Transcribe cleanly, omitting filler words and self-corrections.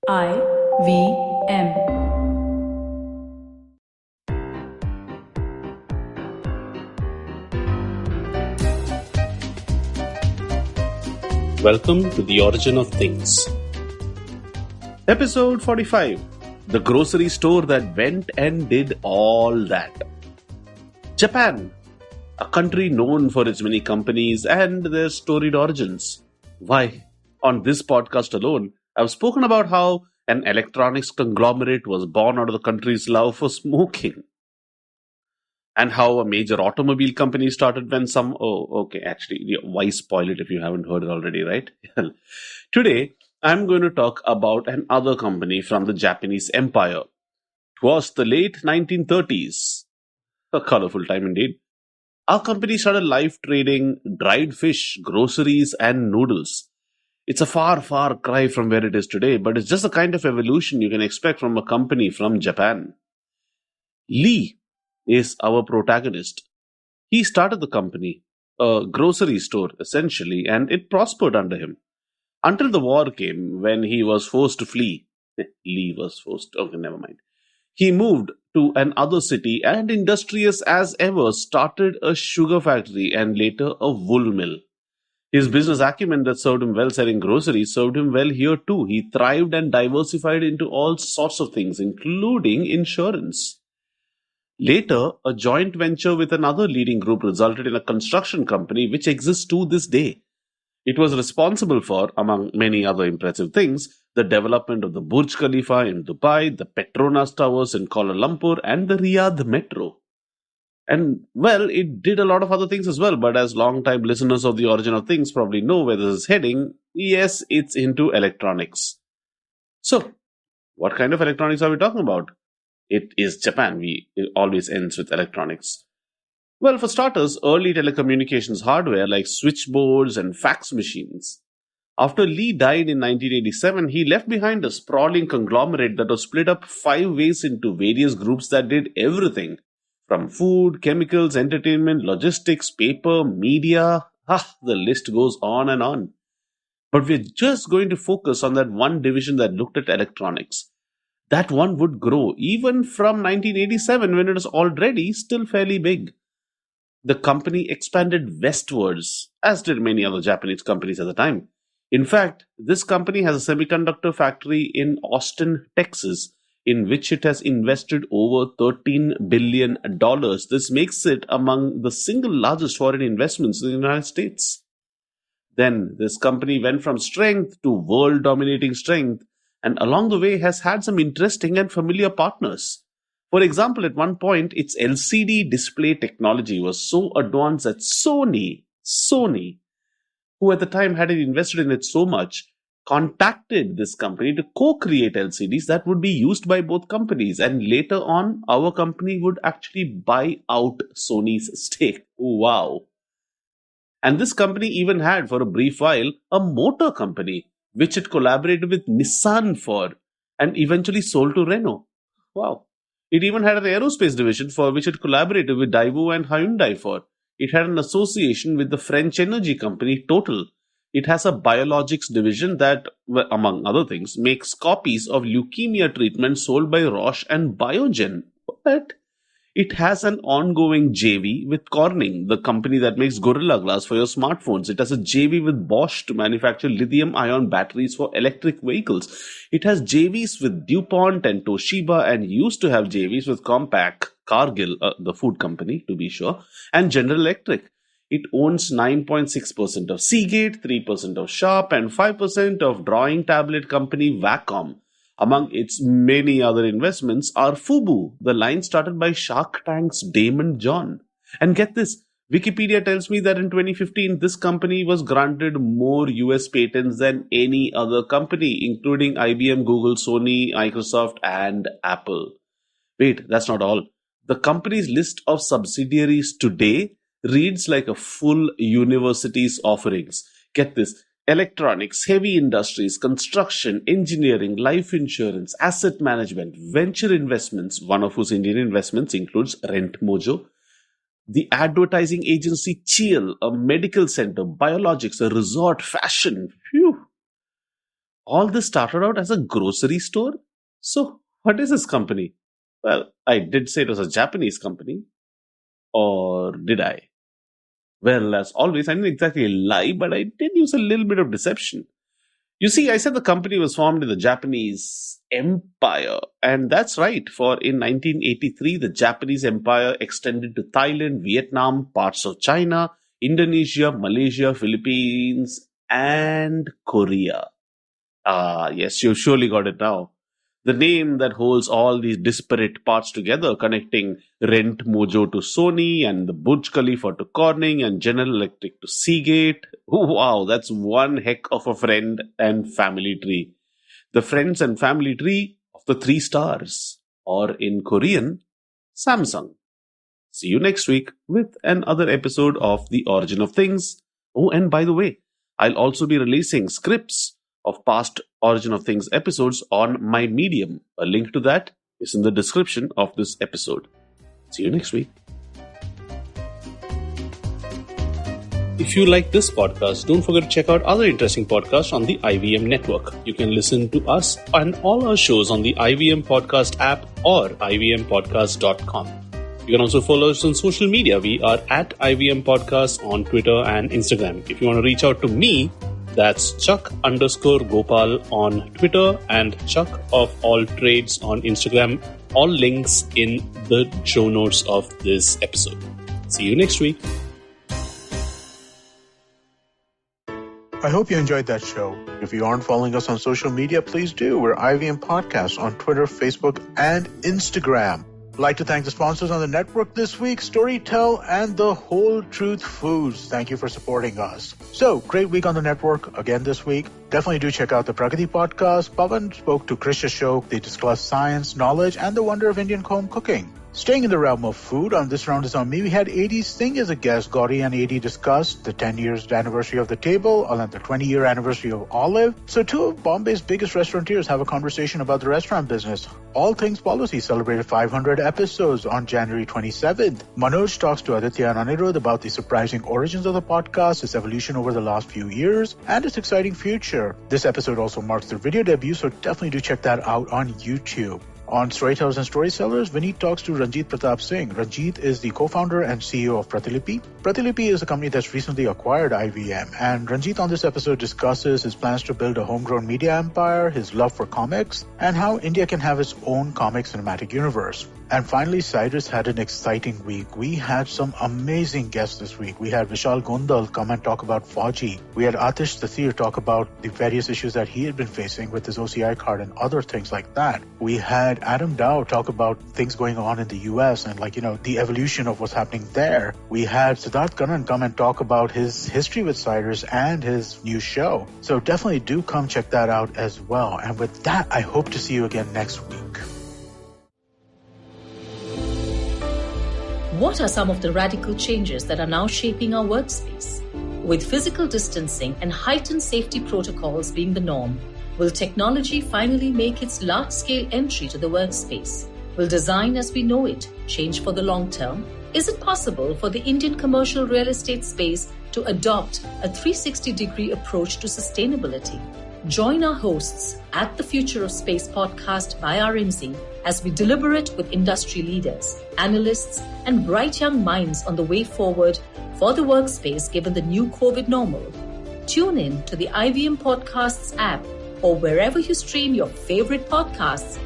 IVM. Welcome to The Origin of Things. Episode 45. The grocery store that went and did all that. Japan, a country known for its many companies and their storied origins. Why, on this podcast alone, I've spoken about how an electronics conglomerate was born out of the country's love for smoking. And how a major automobile company started when why spoil it if you haven't heard it already, right? Today, I'm going to talk about another company from the Japanese Empire. It was the late 1930s. A colorful time indeed. Our company started live trading dried fish, groceries, and noodles. It's a far, far cry from where it is today, but it's just the kind of evolution you can expect from a company from Japan. Lee is our protagonist. He started the company, a grocery store essentially, and it prospered under him. Until the war came, when he was forced to flee. Lee was forced. Okay, never mind. He moved to another city and, industrious as ever, started a sugar factory and later a wool mill. His business acumen that served him well selling groceries served him well here too. He thrived and diversified into all sorts of things, including insurance. Later, a joint venture with another leading group resulted in a construction company which exists to this day. It was responsible for, among many other impressive things, the development of the Burj Khalifa in Dubai, the Petronas Towers in Kuala Lumpur, and the Riyadh Metro. And, well, it did a lot of other things as well, but as long-time listeners of The Origin of Things probably know where this is heading, yes, it's into electronics. So, what kind of electronics are we talking about? It is Japan. It always ends with electronics. Well, for starters, early telecommunications hardware like switchboards and fax machines. After Lee died in 1987, he left behind a sprawling conglomerate that was split up 5 ways into various groups that did everything. From food, chemicals, entertainment, logistics, paper, media, the list goes on and on. But we're just going to focus on that one division that looked at electronics. That one would grow even from 1987 when it was already still fairly big. The company expanded westwards, as did many other Japanese companies at the time. In fact, this company has a semiconductor factory in Austin, Texas, in which it has invested over $13 billion. This makes it among the single largest foreign investments in the United States. Then this company went from strength to world-dominating strength, and along the way has had some interesting and familiar partners. For example, at one point, its LCD display technology was so advanced that Sony, who at the time had invested in it so much, contacted this company to co-create LCDs that would be used by both companies. And later on, our company would actually buy out Sony's stake. Wow. And this company even had, for a brief while, a motor company, which it collaborated with Nissan for, and eventually sold to Renault. Wow. It even had an aerospace division for which it collaborated with Daewoo and Hyundai for. It had an association with the French energy company Total. It has a biologics division that, among other things, makes copies of leukemia treatment sold by Roche and Biogen. What? It has an ongoing JV with Corning, the company that makes Gorilla Glass for your smartphones. It has a JV with Bosch to manufacture lithium-ion batteries for electric vehicles. It has JVs with DuPont and Toshiba, and used to have JVs with Compaq, Cargill, the food company to be sure, and General Electric. It owns 9.6% of Seagate, 3% of Sharp, and 5% of drawing tablet company Wacom. Among its many other investments are Fubu, the line started by Shark Tank's Damon John. And get this, Wikipedia tells me that in 2015, this company was granted more US patents than any other company, including IBM, Google, Sony, Microsoft, and Apple. Wait, that's not all. The company's list of subsidiaries today reads like a full university's offerings. Get this. Electronics, heavy industries, construction, engineering, life insurance, asset management, venture investments, one of whose Indian investments includes Rent Mojo, the advertising agency Chiel, a medical center, biologics, a resort, fashion. Phew. All this started out as a grocery store. So, what is this company? Well, I did say it was a Japanese company. Or did I? Well, as always, I didn't exactly lie, but I did use a little bit of deception. You see, I said the company was formed in the Japanese Empire. And that's right, for in 1983, the Japanese Empire extended to Thailand, Vietnam, parts of China, Indonesia, Malaysia, Philippines, and Korea. Ah, yes, you surely got it now. The name that holds all these disparate parts together, connecting Rent Mojo to Sony and the Burj Khalifa to Corning and General Electric to Seagate. Oh, wow, that's one heck of a friend and family tree. The friends and family tree of the three stars, or in Korean, Samsung. See you next week with another episode of The Origin of Things. Oh, and by the way, I'll also be releasing scripts of past Origin of Things episodes on my Medium. A link to that is in the description of this episode. See you next week. If you like this podcast, don't forget to check out other interesting podcasts on the IVM network. You can listen to us and all our shows on the IVM Podcast app or ivmpodcast.com. You can also follow us on social media. We are at IVM Podcast on Twitter and Instagram. If you want to reach out to me, that's Chuck_Gopal on Twitter and Chuck of All Trades on Instagram. All links in the show notes of this episode. See you next week. I hope you enjoyed that show. If you aren't following us on social media, please do. We're IVM Podcast on Twitter, Facebook, and Instagram. I'd like to thank the sponsors on the network this week, Storytel and the Whole Truth Foods. Thank you for supporting us. So, great week on the network again this week. Definitely do check out the Pragati podcast. Pavan spoke to Krish Ashok. They discussed science, knowledge, and the wonder of Indian home cooking. Staying in the realm of food, on This Round Is On Me, we had A.D. Singh as a guest. Gauri and A.D. discussed the 10 years anniversary of The Table and the 20-year anniversary of Olive. So two of Bombay's biggest restaurateurs have a conversation about the restaurant business. All Things Policy celebrated 500 episodes on January 27th. Manoj talks to Aditya and Anirudh about the surprising origins of the podcast, its evolution over the last few years, and its exciting future. This episode also marks their video debut, so definitely do check that out on YouTube. On Storytellers and Storysellers, Vineet talks to Ranjit Pratap Singh. Ranjit is the co-founder and CEO of Pratilipi. Pratilipi is a company that's recently acquired IVM, and Ranjit on this episode discusses his plans to build a homegrown media empire, his love for comics, and how India can have its own comic cinematic universe. And finally, Cyrus had an exciting week. We had some amazing guests this week. We had Vishal Gondal come and talk about Fauji. We had Atish Tathir talk about the various issues that he had been facing with his OCI card and other things like that. We had Adam Dow talk about things going on in the US and the evolution of what's happening there. We had Siddharth Kannan come and talk about his history with Cyrus and his new show. So definitely do come check that out as well. And with that, I hope to see you again next week. What are some of the radical changes that are now shaping our workspace? With physical distancing and heightened safety protocols being the norm, will technology finally make its large-scale entry to the workspace? Will design as we know it change for the long term? Is it possible for the Indian commercial real estate space to adopt a 360-degree approach to sustainability? Join our hosts at the Future of Space podcast by RMZ as we deliberate with industry leaders, analysts, and bright young minds on the way forward for the workspace given the new COVID normal. Tune in to the IVM Podcasts app or wherever you stream your favorite podcasts